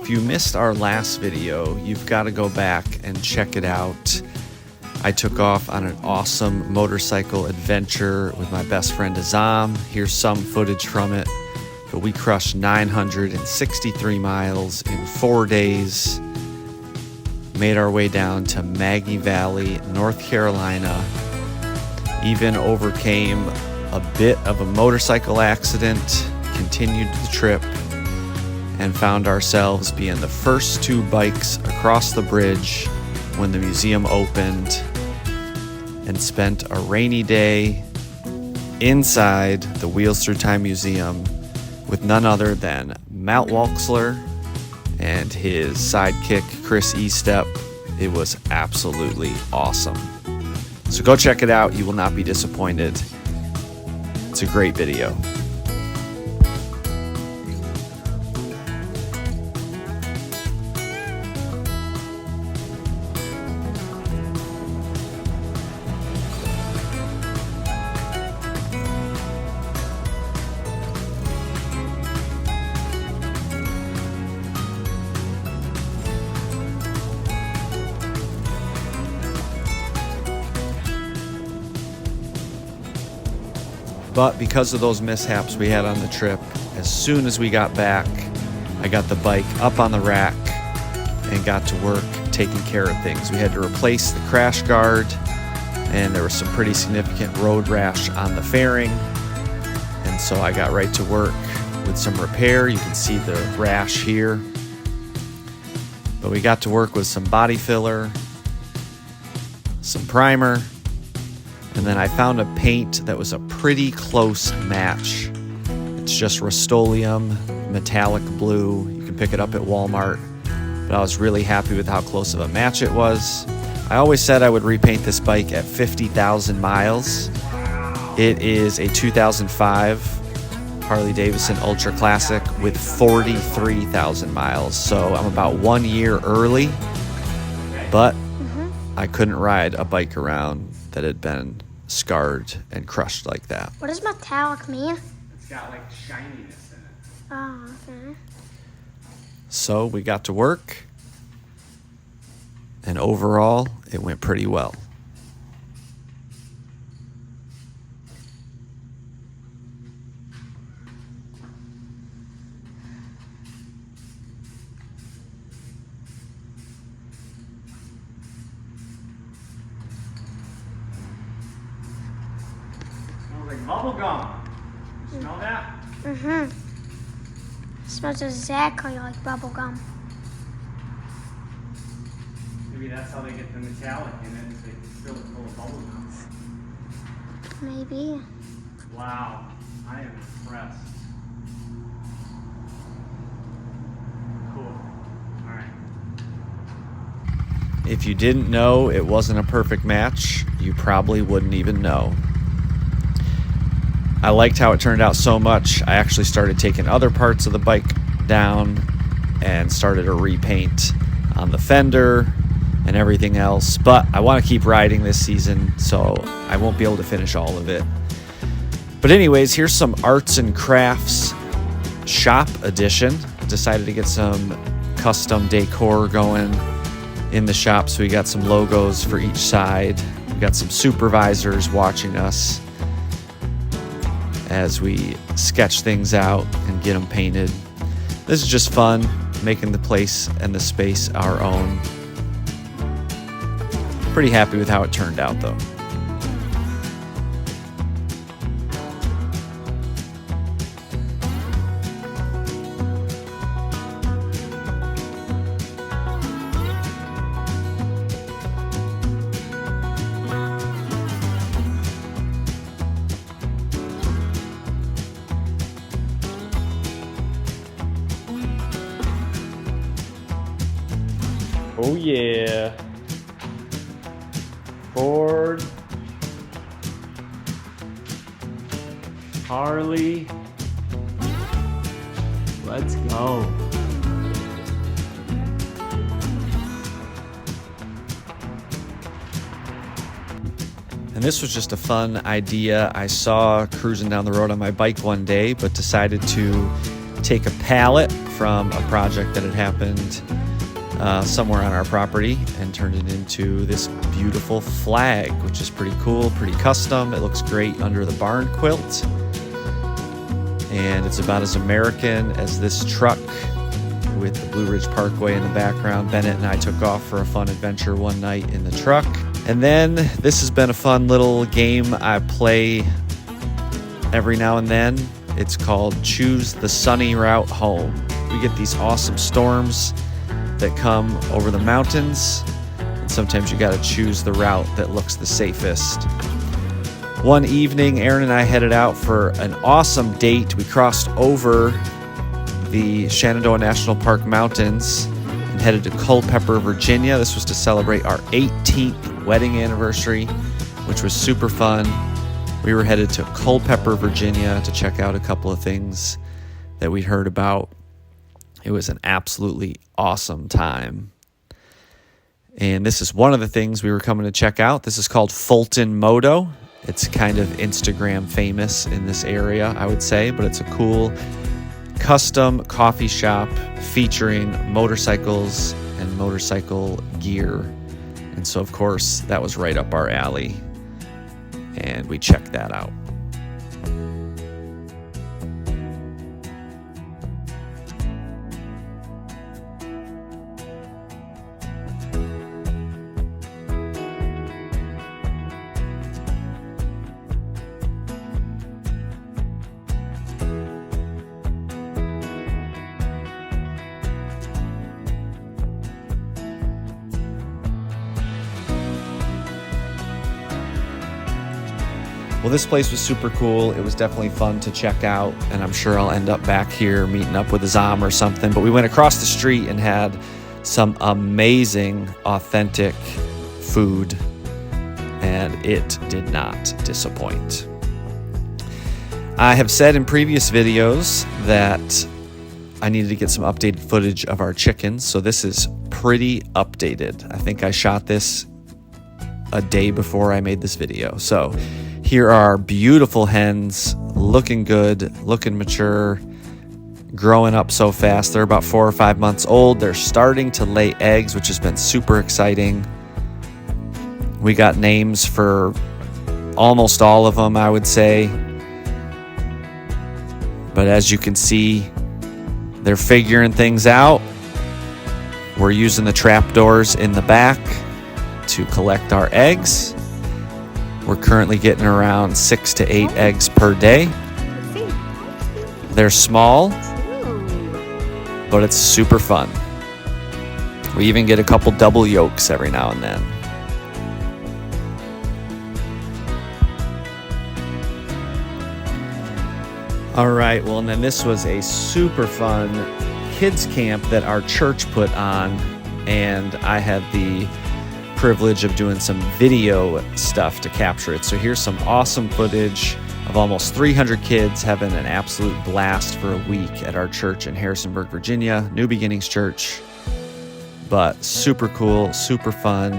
If you missed our last video, you've got to go back and check it out. I took off on an awesome motorcycle adventure with my best friend Azam. Here's some footage from it. But we crushed 963 miles in 4 days. Made our way down to Maggie Valley, North Carolina. Even overcame a bit of a motorcycle accident. Continued the trip and found ourselves being the first two bikes across the bridge when the museum opened, and spent a rainy day inside the Wheels Through Time Museum with none other than Matt Walksler and his sidekick Chris Estep. It was absolutely awesome. So go check it out. You will not be disappointed. It's a great video. But because of those mishaps we had on the trip, as soon as we got back, I got the bike up on the rack and got to work taking care of things. We had to replace the crash guard, and there was some pretty significant road rash on the fairing. And so I got right to work with some repair. You can see the rash here. But we got to work with some body filler, some primer, and then I found a paint that was a pretty close match. It's just Rust-Oleum metallic blue. You can pick it up at Walmart. But I was really happy with how close of a match it was. I always said I would repaint this bike at 50,000 miles. It is a 2005 Harley-Davidson Ultra Classic with 43,000 miles. So I'm about 1 year early, but I couldn't ride a bike around that had been scarred and crushed like that. What does metallic mean? It's got like shininess in it. Oh, okay. So we got to work, and overall, it went pretty well. Smells like bubble gum. You smell that? Mm-hmm. Smells exactly like bubble gum. Maybe that's how they get the metallic in it, is they fill it full of bubble gum. Maybe. Wow, I am impressed. Cool. All right. If you didn't know it wasn't a perfect match, you probably wouldn't even know. I liked how it turned out so much, I actually started taking other parts of the bike down and started a repaint on the fender and everything else. But I want to keep riding this season, so I won't be able to finish all of it. But anyways, here's some arts and crafts shop edition. Decided to get some custom decor going in the shop, so we got some logos for each side. We got some supervisors watching us as we sketch things out and get them painted. This is just fun, making the place and the space our own. Pretty happy with how it turned out though. Oh yeah. Ford, Harley, let's go. And this was just a fun idea I saw cruising down the road on my bike one day, but decided to take a pallet from a project that had happened somewhere on our property and turned it into this beautiful flag, which is pretty cool, pretty custom. It looks great under the barn quilt. And it's about as American as this truck with the Blue Ridge Parkway in the background. Bennett and I took off for a fun adventure one night in the truck. And then this has been a fun little game I play every now and then. It's called Choose the Sunny Route Home. We get these awesome storms that come over the mountains, and sometimes you got to choose the route that looks the safest. One evening, Aaron and I headed out for an awesome date. We crossed over the Shenandoah National Park mountains and headed to Culpeper, Virginia. This was to celebrate our 18th wedding anniversary, which was super fun. We were headed to Culpeper, Virginia to check out a couple of things that we'd heard about. It was an absolutely awesome time. And this is one of the things we were coming to check out. This is called Fulton Moto. It's kind of Instagram famous in this area, I would say, but it's a cool custom coffee shop featuring motorcycles and motorcycle gear. And so, of course, that was right up our alley. And we checked that out. Well, this place was super cool. It was definitely fun to check out, and I'm sure I'll end up back here meeting up with Azam or something. But we went across the street and had some amazing, authentic food, and it did not disappoint. I have said in previous videos that I needed to get some updated footage of our chickens, so this is pretty updated. I think I shot this a day before I made this video. So here are our beautiful hens, looking good, looking mature, growing up so fast. They're about 4 or 5 months old. They're starting to lay eggs, which has been super exciting. We got names for almost all of them, I would say. But as you can see, they're figuring things out. We're using the trapdoors in the back to collect our eggs. We're currently getting around 6 to 8 eggs per day. They're small, but it's super fun. We even get a couple double yolks every now and then. All right, well, and then this was a super fun kids camp that our church put on, and I had the privilege of doing some video stuff to capture it. So here's some awesome footage of almost 300 kids having an absolute blast for a week at our church in Harrisonburg, Virginia, New Beginnings Church. But super cool, super fun.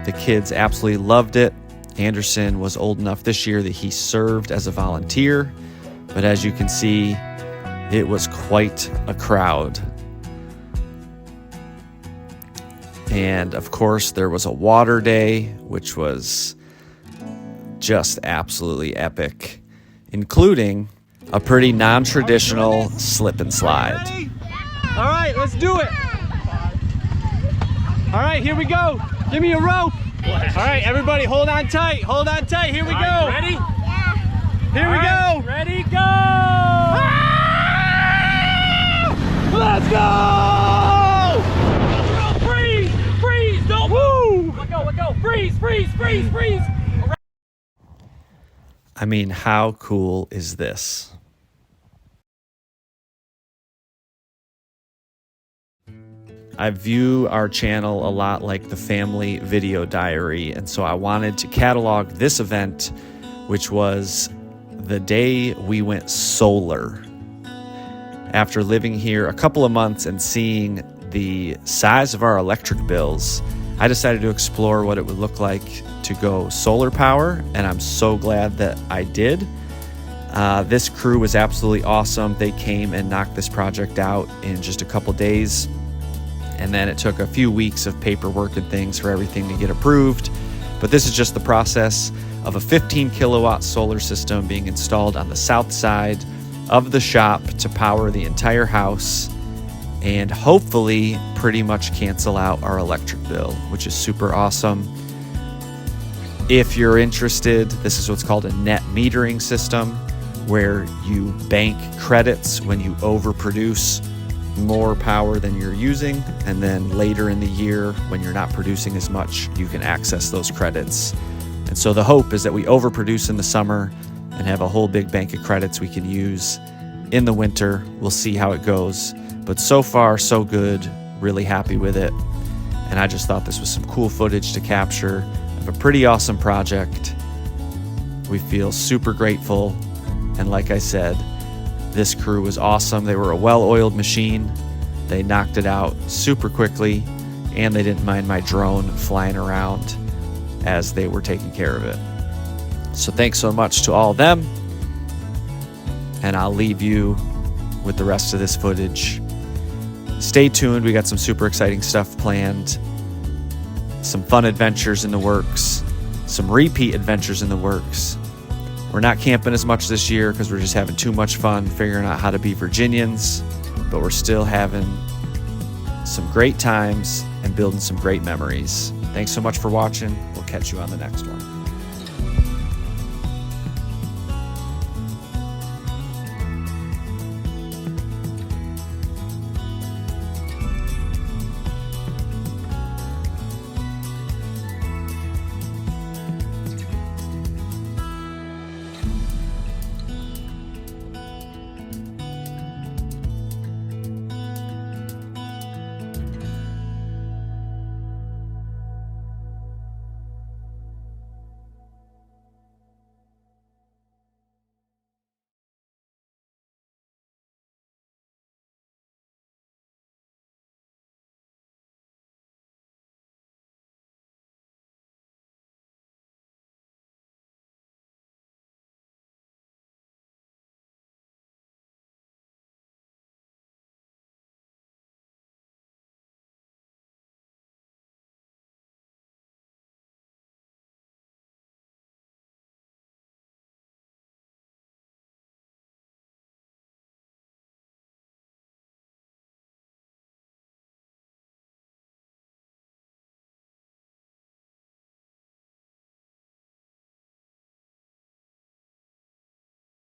The kids absolutely loved it. Anderson was old enough this year that he served as a volunteer. But as you can see, it was quite a crowd. And of course, there was a water day, which was just absolutely epic, including a pretty non-traditional slip and slide. All right, let's do it. All right, here we go. Give me a rope. All right, everybody, hold on tight. Hold on tight. Here we go. Ready? Yeah. Here we go. Ready, go. Ah! Let's go. Freeze, freeze, don't move. Let go, freeze, freeze, freeze, freeze. I mean, how cool is this? I view our channel a lot like the family video diary, and so I wanted to catalog this event, which was the day we went solar. After living here a couple of months and seeing the size of our electric bills, I decided to explore what it would look like to go solar power, and I'm so glad that I did. This crew was absolutely awesome. They came and knocked this project out in just a couple days. And then it took a few weeks of paperwork and things for everything to get approved. But this is just the process of a 15 kilowatt solar system being installed on the south side of the shop to power the entire house and hopefully pretty much cancel out our electric bill, which is super awesome. If you're interested, this is what's called a net metering system, where you bank credits when you overproduce more power than you're using, and then later in the year when you're not producing as much, you can access those credits. And so the hope is that we overproduce in the summer and have a whole big bank of credits we can use in the winter. We'll see how it goes, but so far so good. Really happy with it. And I just thought this was some cool footage to capture of a pretty awesome project. We feel super grateful, and like I said, this crew was awesome. They were a well-oiled machine. They knocked it out super quickly, and they didn't mind my drone flying around as they were taking care of it. So thanks so much to all of them, and I'll leave you with the rest of this footage. Stay tuned. We got some super exciting stuff planned, some fun adventures in the works, some repeat adventures in the works. We're not camping as much this year because we're just having too much fun figuring out how to be Virginians, but we're still having some great times and building some great memories. Thanks so much for watching. We'll catch you on the next one.